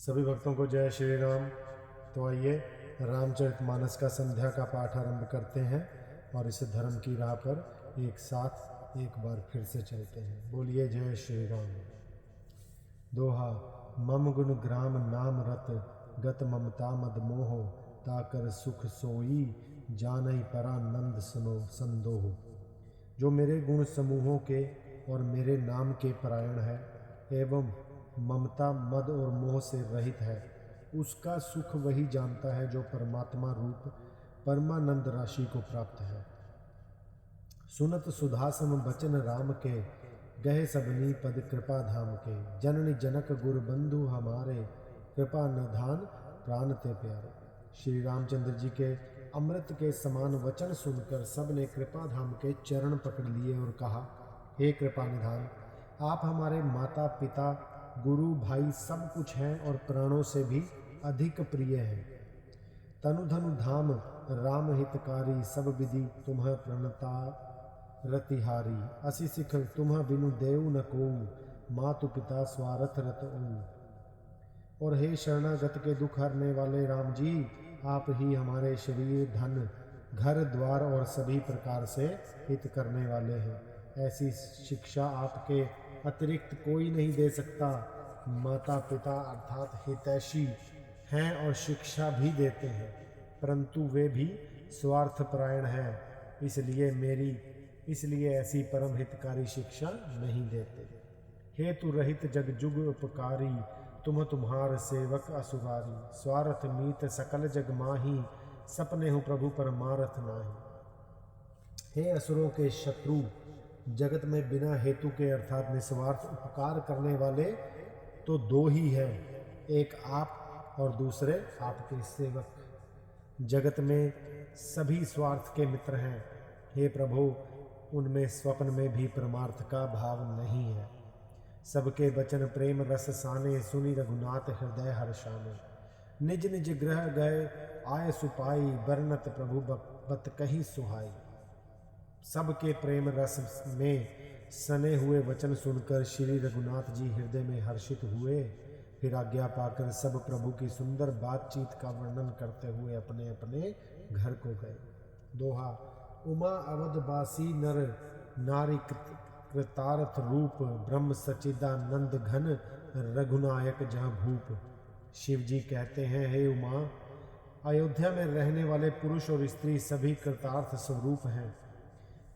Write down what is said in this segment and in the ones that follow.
सभी भक्तों को जय श्री राम। तो आइए रामचरितमानस का संध्या का पाठ आरंभ करते हैं और इस धर्म की राह पर एक साथ एक बार फिर से चलते हैं। बोलिए जय श्री राम। दोहा। मम गुण ग्राम नाम रत गत ममता मद मोह ताकर सुख सोई जानई परानंद सुनो संदोह। जो मेरे गुण समूहों के और मेरे नाम के परायण है एवं ममता मद और मोह से रहित है, उसका सुख वही जानता है जो परमात्मा रूप परमानंद राशि को प्राप्त है। सुनत सुधासम बचन राम के गहे सबनी पद कृपा धाम के। जननी जनक गुरु बंधु हमारे कृपा निधान प्राण ते प्यारे। श्री रामचंद्र जी के अमृत के समान वचन सुनकर सब ने कृपा धाम के चरण पकड़ लिए और कहा, हे कृपा निधान, आप हमारे माता पिता गुरु भाई सब कुछ हैं और प्राणों से भी अधिक प्रिय हैं। तनु धनु धाम राम हितकारी सब विधि तुम्ह प्रणता रतिहारी। असी सिख तुम्ह बिनु देव न कोऊ मातु पिता स्वारथ रत ओऊ। और हे शरणागत के दुख हरने वाले राम जी, आप ही हमारे शरीर धन घर द्वार और सभी प्रकार से हित करने वाले हैं। ऐसी शिक्षा आपके अतिरिक्त कोई नहीं दे सकता। माता पिता अर्थात हितैषी हैं और शिक्षा भी देते हैं, परंतु वे भी स्वार्थपरायण हैं, इसलिए ऐसी परम हितकारी शिक्षा नहीं देते। हेतु रहित जग जुग उपकारी तुम तुम्हार सेवक असुरारी। स्वार्थ मीत सकल जग माही सपने हो प्रभु परमारथ नाही। हे असुरों के शत्रु, जगत में बिना हेतु के अर्थात निस्वार्थ उपकार करने वाले तो दो ही हैं, एक आप और दूसरे आपके सेवक। जगत में सभी स्वार्थ के मित्र हैं। हे प्रभु, उनमें स्वप्न में भी परमार्थ का भाव नहीं है। सबके वचन प्रेम रस साने सुनी रघुनाथ हृदय हर्षाने। निज निज ग्रह गए आय सुपाई बरनत प्रभु बत कहीं सुहाई। सबके प्रेम रस में सने हुए वचन सुनकर श्री रघुनाथ जी हृदय में हर्षित हुए। फिर आज्ञा पाकर सब प्रभु की सुंदर बातचीत का वर्णन करते हुए अपने अपने घर को गए। दोहा। उमा अवधवासी नर नारी कृतार्थ रूप ब्रह्म सच्चिदानंद घन रघुनायक जहाँ भूप। शिव जी कहते हैं, हे उमा, अयोध्या में रहने वाले पुरुष और स्त्री सभी कृतार्थ स्वरूप हैं,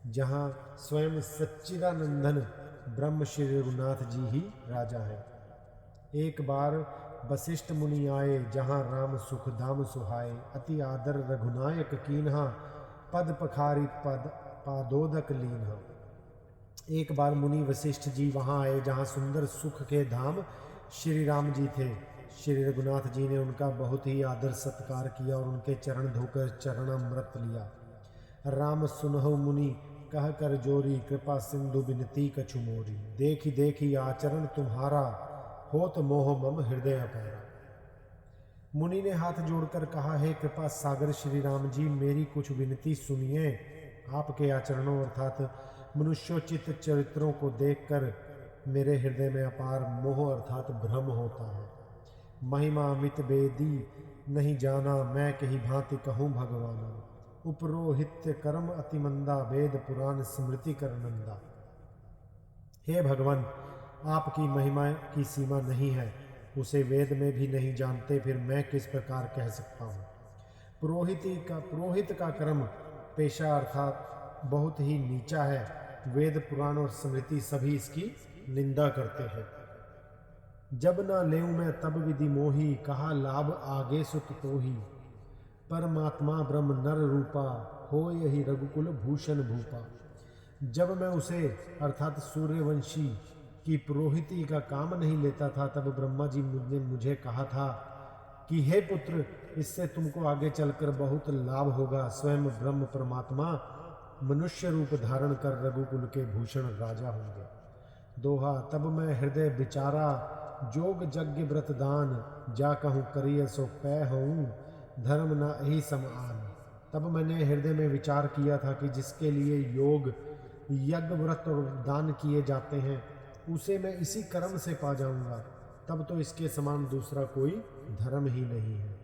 जहाँ स्वयं सच्चिदानंदन ब्रह्म श्री रघुनाथ जी ही राजा हैं। एक बार वशिष्ठ मुनि आए जहाँ राम सुख धाम सुहाए। अति आदर रघुनायक कीन्हा पद पखारी पद पादोदक लीन्हा। एक बार मुनि वशिष्ठ जी वहाँ आए जहाँ सुंदर सुख के धाम श्री राम जी थे। श्री रघुनाथ जी ने उनका बहुत ही आदर सत्कार किया और उनके चरण धोकर चरणामृत लिया। राम सुनहु मुनि कह कर जोरी कृपा सिंधु बिनती कछु मोरी। देखी देखी आचरण तुम्हारा होत मोह मम हृदय अपारा। मुनि ने हाथ जोड़कर कहा, हे कृपा सागर श्री राम जी, मेरी कुछ विनती सुनिए। आपके आचरणों अर्थात मनुष्योचित चरित्रों को देखकर मेरे हृदय में अपार मोह अर्थात भ्रम होता है। महिमा अमित बेदी नहीं जाना, मैं कही भांति कहूँ भगवाना। उपरोहित्य कर्म अतिमंदा वेद पुराण स्मृति कर नंदा। हे भगवान, आपकी महिमा की सीमा नहीं है, उसे वेद में भी नहीं जानते, फिर मैं किस प्रकार कह सकता हूँ। पुरोहित का कर्म पेशा अर्थात बहुत ही नीचा है। वेद पुराण और स्मृति सभी इसकी निंदा करते हैं। जब ना लेऊं मैं तब विधि मोही, कहा लाभ आगे सुत तो ही। परमात्मा ब्रह्म नर रूपा, हो यही रघुकुल भूषण भूपा। जब मैं उसे अर्थात सूर्यवंशी की पुरोहिती का काम नहीं लेता था, तब ब्रह्मा जी ने मुझे कहा था कि हे पुत्र, इससे तुमको आगे चलकर बहुत लाभ होगा। स्वयं ब्रह्म परमात्मा मनुष्य रूप धारण कर रघुकुल के भूषण राजा होंगे। दोहा। तब मैं हृदय विचारा जोग यज्ञ व्रत दान, जा कहूँ करिय सो पै हूँ धर्म न ही समान। तब मैंने हृदय में विचार किया था कि जिसके लिए योग यज्ञ व्रत और दान किए जाते हैं, उसे मैं इसी कर्म से पा जाऊंगा। तब तो इसके समान दूसरा कोई धर्म ही नहीं है।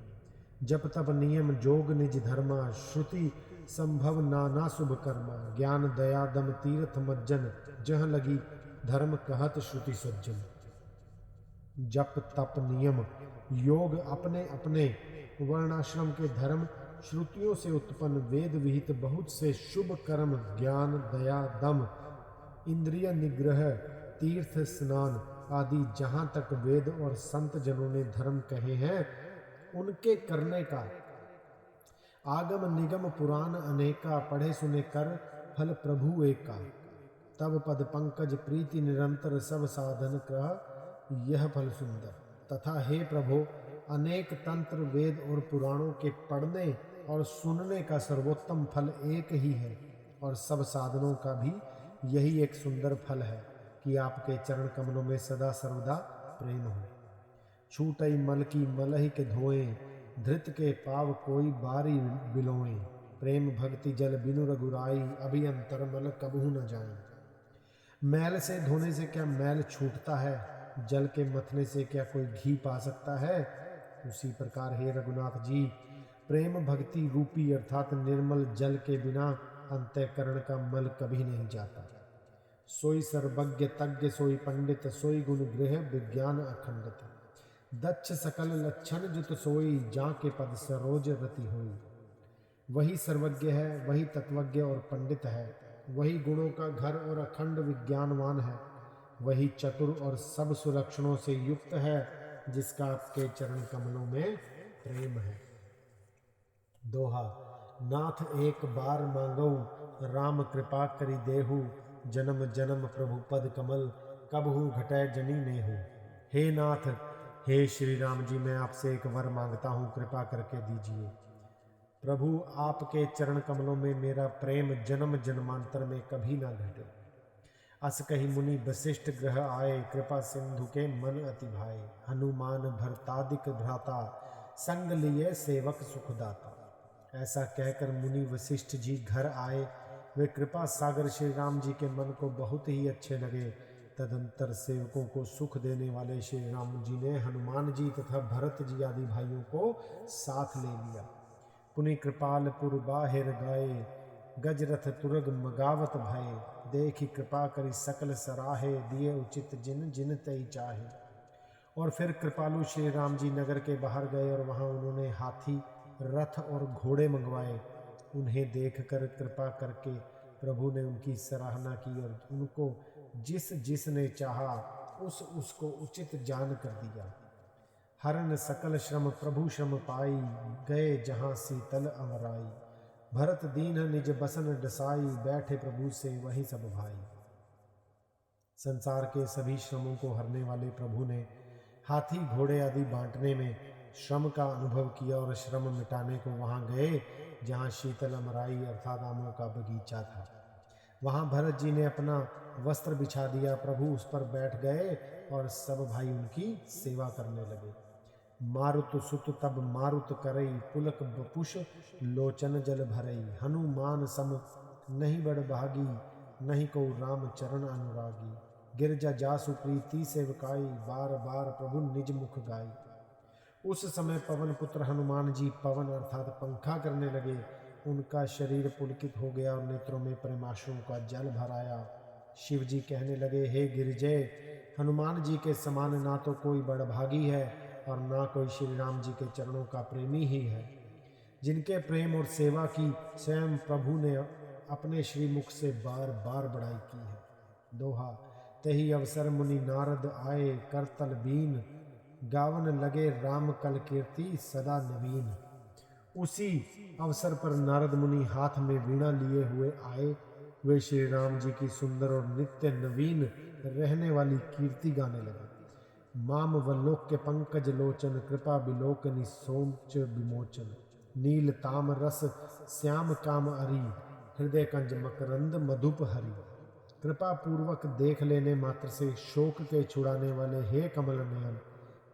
जप तप नियम जोग निज धर्मा, श्रुति संभव नाना शुभ कर्मा, ज्ञान दया दम तीर्थ मज्जन, जह लगी धर्म कहत श्रुति सज्जन। जप तप नियम योग अपने अपने वर्णाश्रम के धर्म, श्रुतियों से उत्पन्न वेद विहित बहुत से शुभ कर्म, ज्ञान दया दम इंद्रिय निग्रह तीर्थ स्नान आदि जहाँ तक वेद और संत जनों ने धर्म कहे हैं उनके करने का, आगम निगम पुराण अनेका, पढ़े सुने कर फल प्रभु एका। तब पद पंकज प्रीति निरंतर, सब साधन कह यह फल सुंदर। तथा हे प्रभो, अनेक तंत्र वेद और पुराणों के पढ़ने और सुनने का सर्वोत्तम फल एक ही है, और सब साधनों का भी यही एक सुंदर फल है कि आपके चरण कमलों में सदा सर्वदा प्रेम हो। छूटई मल की मलहि के धोए, धृत के पाव कोई बारी बिलोए, प्रेम भक्ति जल बिनु रघुराई, अभी अंतर मल कबहू न जाए। मैल से धोने से क्या मैल छूटता है, जल के मथने से क्या कोई घी पा सकता है। उसी प्रकार हे रघुनाथ जी, प्रेम भक्ति रूपी अर्थात निर्मल जल के बिना अंतःकरण का मल कभी नहीं जाता। सोई सर्वज्ञ तज्ञ सोई पंडित, सोई गुण गृह विज्ञान अखंडित, दक्ष सकल लक्षण जुत सोई, जाके पद सरोज रति होई। वही सर्वज्ञ है, वही तत्वज्ञ और पंडित है, वही गुणों का घर और अखंड विज्ञानवान है, वही चतुर और सब सुलक्षणों से युक्त है, जिसका आपके चरण कमलों में प्रेम है। दोहा। नाथ एक बार मांगऊ, राम कृपा करी देहु, जन्म जन्म प्रभु पद कमल, कबहू घटै जनी नेहु। हे नाथ, हे श्री राम जी, मैं आपसे एक वर मांगता हूँ, कृपा करके दीजिए। प्रभु, आपके चरण कमलों में मेरा प्रेम जन्म जन्मांतर में कभी ना घटे। अस कही मुनि वशिष्ठ ग्रह आए, कृपा सिंधु के मन अति भाए, हनुमान भरतादिक भ्राता, संग लिए सेवक सुखदाता। ऐसा कहकर मुनि वशिष्ठ जी घर आए। वे कृपा सागर श्री राम जी के मन को बहुत ही अच्छे लगे। तदंतर सेवकों को सुख देने वाले श्री राम जी ने हनुमान जी तथा भरत जी आदि भाइयों को साथ ले लिया। पुनि कृपालपुर बाहिर गाए, गजरथ तुरग मगावत भय, देखी कृपा करी सकल सराहे, दिए उचित जिन जिन तई चाहे। और फिर कृपालु श्री राम जी नगर के बाहर गए और वहां उन्होंने हाथी, रथ और घोड़े मंगवाए। उन्हें देखकर कृपा करके प्रभु ने उनकी सराहना की और उनको जिस जिसने चाहा उसको उचित जान कर दिया। हरन सकल श्रम प्रभु श्रम पाई, गए जहाँ शीतल अमराई, भरत दीन निज बसन डसाई, बैठे प्रभु से वही सब भाई। संसार के सभी श्रमों को हरने वाले प्रभु ने हाथी घोड़े आदि बांटने में श्रम का अनुभव किया और श्रम मिटाने को वहां गए जहां शीतल अमराई अर्थात आमों का बगीचा था। वहां भरत जी ने अपना वस्त्र बिछा दिया, प्रभु उस पर बैठ गए और सब भाई उनकी सेवा करने लगे। मारुत सुत तब मारुत करई, पुलक बपुष लोचन जल भरई, हनुमान सम नहीं बड़ भागी, नहीं को राम चरण अनुरागी, गिरजा जासु प्रीति सेवकाई, बार बार प्रभु निज मुख गाई। उस समय पवन पुत्र हनुमान जी पवन अर्थात पंखा करने लगे। उनका शरीर पुलकित हो गया और नेत्रों में प्रेमाश्रुओं का जल भर आया। शिव जी कहने लगे, हे गिरिजय, हनुमान जी के समान ना तो कोई बड़भागी है और ना कोई श्री राम जी के चरणों का प्रेमी ही है, जिनके प्रेम और सेवा की स्वयं प्रभु ने अपने श्रीमुख से बार बार बड़ाई की है। दोहा। तही अवसर मुनि नारद आए, करतल बीन, गावन लगे राम कल कीर्ति सदा नवीन। उसी अवसर पर नारद मुनि हाथ में वीणा लिए हुए आए। वे श्री राम जी की सुंदर और नित्य नवीन रहने वाली कीर्ति गाने लगे। माम वल्लोक्य पंकज लोचन, कृपा बिलोकनि सोमच विमोचन, नील ताम रस श्याम काम अरी, हृदय कंज मकरंद मधुप हरि। कृपा पूर्वक देख लेने मात्र से शोक के छुड़ाने वाले हे कमल नयन,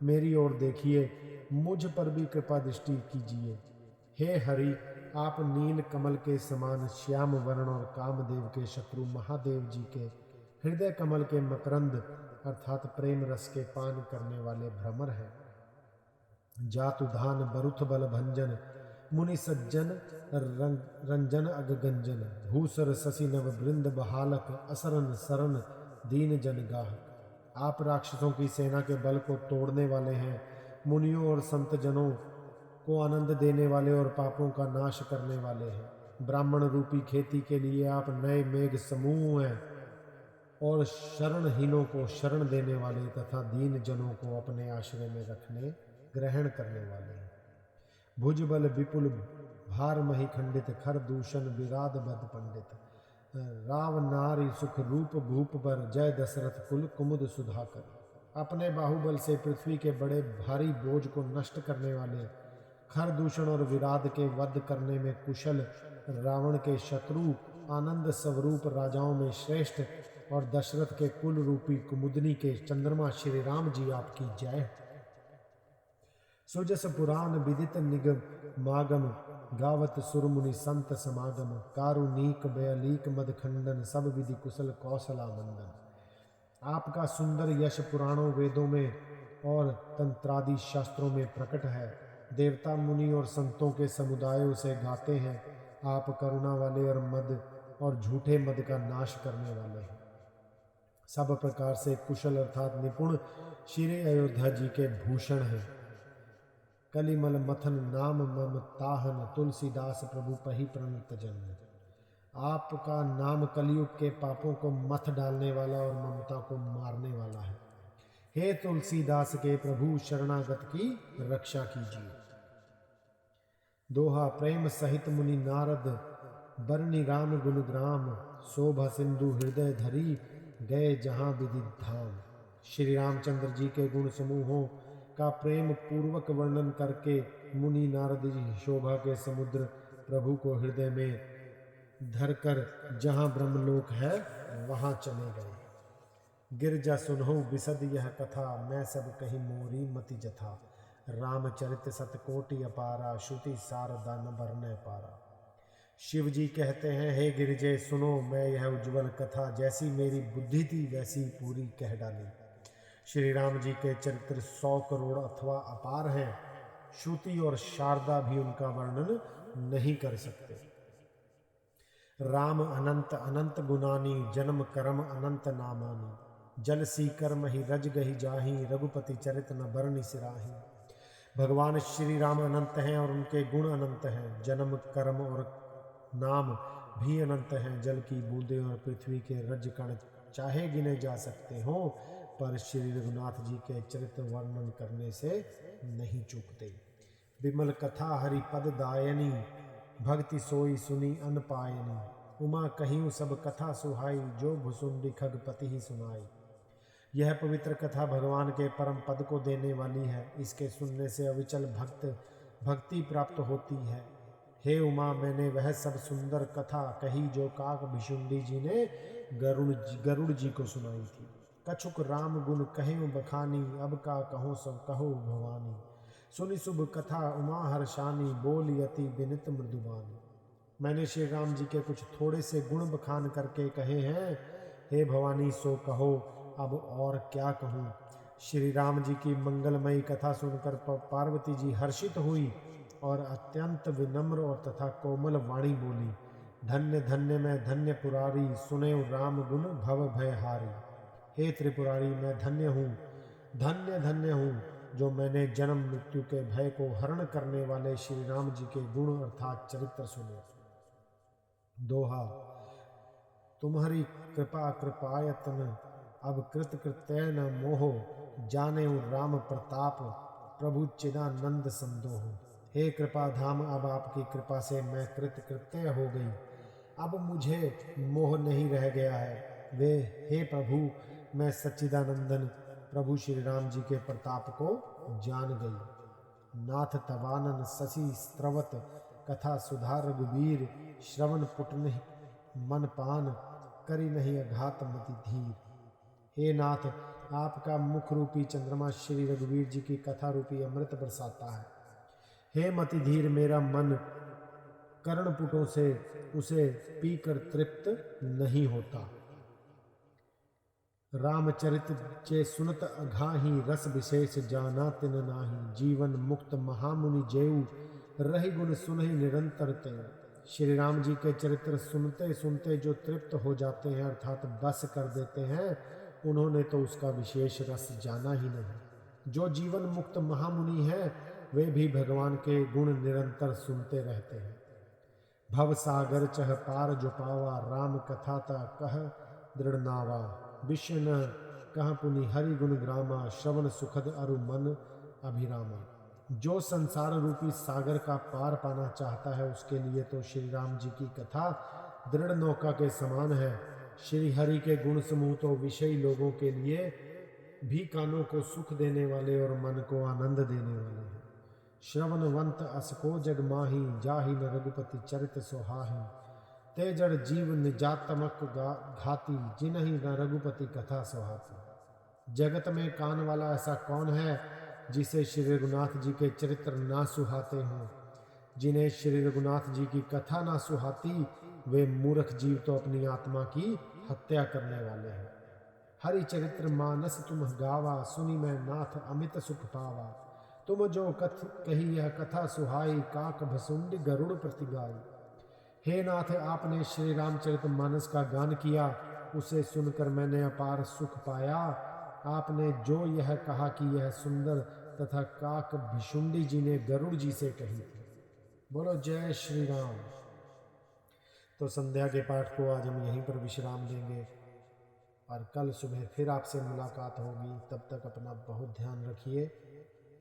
मेरी ओर देखिए, मुझ पर भी कृपा दृष्टि कीजिए। हे हरि, आप नील कमल के समान श्याम वर्ण और कामदेव के शत्रु महादेव जी के हृदय कमल के मकरंद अर्थात प्रेम रस के पान करने वाले भ्रमर हैं। जातु धान बरुथ बल भंजन, मुनि सज्जन रंजन अगगंजन, भूसर शशि नव वृंद बहालक, असरन सरन दीन जन गाहक। आप राक्षसों की सेना के बल को तोड़ने वाले हैं, मुनियों और संत जनों को आनंद देने वाले और पापों का नाश करने वाले हैं। ब्राह्मण रूपी खेती के लिए आप नए मेघ समूह हैं और शरणहीनों को शरण देने वाले तथा दीन जनों को अपने आश्रय में रखने ग्रहण करने वाले हैं। भुजबल विपुल भार मही खंडित, खर दूषण विराद बद पंडित, राव नारी सुख रूप भूप पर, जय दशरथ कुल कुमुद सुधाकर। अपने बाहुबल से पृथ्वी के बड़े भारी बोझ को नष्ट करने वाले, खर दूषण और विराद के वध करने में कुशल, रावण के शत्रु, आनंद स्वरूप राजाओं में श्रेष्ठ और दशरथ के कुल रूपी कुमुदनी के चंद्रमा श्री राम जी आपकी जय। सुजस पुराण विदित निगमागम, गावत सुरमुनि संत समागम, कारुनीक बयलीक मदखंडन, सब विधि कुशल कौशला मंदन। आपका सुंदर यश पुराणों वेदों में और तंत्रादि शास्त्रों में प्रकट है। देवता मुनि और संतों के समुदायों से गाते हैं। आप करुणा वाले और मद और झूठे मद का नाश करने वाले हैं। सब प्रकार से कुशल अर्थात निपुण श्री अयोध्या जी के भूषण हैं। कलिमल मथन नाम मम ताहन, तुलसीदास प्रभु पही प्रणत जन। आपका नाम कलयुग के पापों को मथ डालने वाला और ममता को मारने वाला है। हे तुलसीदास के प्रभु शरणागत की रक्षा कीजिए। दोहा प्रेम सहित मुनि नारद, बरनी राम गुणग्राम, शोभा सिंधु हृदय धरी, गए जहां विधि धाम। श्री रामचंद्र जी के गुण समूहों का प्रेम पूर्वक वर्णन करके मुनि नारद जी शोभा के समुद्र प्रभु को हृदय में धरकर जहां ब्रह्मलोक है वहां चले गए। गिरजा सुनहु बिसद यह कथा, मैं सब कहीं मोरी मति जथा। रामचरित सतकोटि अपारा, श्रुति सारदा न भरने पारा। शिव जी कहते हैं, हे गिरिजे सुनो मैं यह उज्ज्वल कथा, जैसी मेरी बुद्धि थी वैसी पूरी कह डाली। श्री राम जी के चरित्र 100 करोड़ अथवा अपार हैं। श्रुति और शारदा भी उनका वर्णन नहीं कर सकते। राम अनंत अनंत गुनानी, जन्म कर्म अनंत नामानी। जल सी कर्म ही रज गही जाही, रघुपति चरित न बरनी सिराही। भगवान श्री राम अनंत हैं और उनके गुण अनंत हैं। जन्म कर्म और नाम भी अनंत हैं। जल की बूंदें और पृथ्वी के रज कण चाहे गिने जा सकते हों, पर श्री रघुनाथ जी के चरित्र वर्णन करने से नहीं चूकते। विमल कथा हरि पद दायनी, भक्ति सोई सुनी अन पायनी। उमा कहियूं सब कथा सुहाई, जो भुसुंडी खगपति ही सुनाई। यह पवित्र कथा भगवान के परम पद को देने वाली है। इसके सुनने से अविचल भक्ति प्राप्त होती है। हे उमा, मैंने वह सब सुंदर कथा कही जो काक भिशुंडी जी ने गरुड़ जी को सुनाई थी। कछुक राम गुण कहें बखानी, अब का कहो सब कहो भवानी। सुनि शुभ कथा उमा हर्षानी, बोली अति विनित मृदुबानी। मैंने श्री राम जी के कुछ थोड़े से गुण बखान करके कहे हैं। हे भवानी सो कहो, अब और क्या कहूँ। श्री राम जी की मंगलमयी कथा सुनकर पार्वती जी हर्षित हुई और अत्यंत विनम्र और तथा कोमल वाणी बोली, धन्य धन्य मैं धन्य पुरारी, सुने राम गुण भव भय हारी। हे त्रिपुरारी, मैं धन्य हूँ जो मैंने जन्म मृत्यु के भय को हरण करने वाले श्री राम जी के गुण अर्थात चरित्र सुने। दोहा तुम्हारी कृपा कृपायतन, अब कृत कृत्य न मोहो, जाने राम प्रताप प्रभु चिदानंद संदोह। हे कृपा धाम, अब आपकी कृपा से मैं कृत कृत्य हो गई, अब मुझे मोह नहीं रह गया है। वे हे प्रभु, मैं सच्चिदानंदन प्रभु श्री राम जी के प्रताप को जान गई। नाथ तवानन शशि स्त्रवत, कथा सुधा रघुबीर, श्रवण पुटन मन पान, करी नहीं अघात मति धीर। हे नाथ, आपका मुख रूपी चंद्रमा श्री रघुवीर जी की कथा रूपी अमृत बरसाता है। हे मति धीर, मेरा मन कर्णपुटों से उसे पीकर तृप्त नहीं होता। रामचरित चे सुनत अघाही रस विशेष जाना तिन नाही। जीवन मुक्त महामुनि जेऊ रही गुण सुनहि निरंतर ते। श्री राम जी के चरित्र सुनते सुनते जो तृप्त हो जाते हैं अर्थात बस कर देते हैं, उन्होंने तो उसका विशेष रस जाना ही नहीं। जो जीवन मुक्त महामुनि हैं वे भी भगवान के गुण निरंतर सुनते रहते हैं। भव सागर चह पार जो पावा राम कथा ता कह दृढ़ नावा। विश्व न कह पुनि हरि गुण ग्रामा श्रवण सुखद अरु मन अभिरामा। जो संसार रूपी सागर का पार पाना चाहता है उसके लिए तो श्री राम जी की कथा दृढ़ नौका के समान है। श्री हरि के गुण समूह तो विषयी लोगों के लिए भी कानों को सुख देने वाले और मन को आनंद देने वाले हैं। श्रवणवंत असको जग माही जाहि न रघुपति चरित सुहाही। ते जड़ जीव निजातमक घाती जिन्हि न रघुपति कथा सुहाती। जगत में कान वाला ऐसा कौन है जिसे श्री रघुनाथ जी के चरित्र ना सुहाते हों। जिन्हें श्री रघुनाथ जी की कथा ना सुहाती वे मूर्ख जीव तो अपनी आत्मा की हत्या करने वाले हैं। हरि चरित्र मानस तुम गावा सुनी मैं नाथ अमित सुख पावा। तुम जो कही यह कथा सुहाई काक भसुंडी गरुड़ प्रति गाई। हे नाथ आपने श्री रामचरित मानस का गान किया, उसे सुनकर मैंने अपार सुख पाया। आपने जो यह कहा कि यह सुंदर तथा काक भिशुंडी जी ने गरुड़ जी से कही थी। बोलो जय श्री राम। तो संध्या के पाठ को आज हम यहीं पर विश्राम देंगे और कल सुबह फिर आपसे मुलाकात होगी। तब तक अपना बहुत ध्यान रखिए,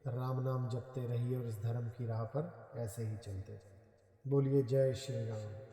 राम नाम जपते रहिए और इस धर्म की राह पर ऐसे ही चलते रहिए। बोलिए जय श्री राम।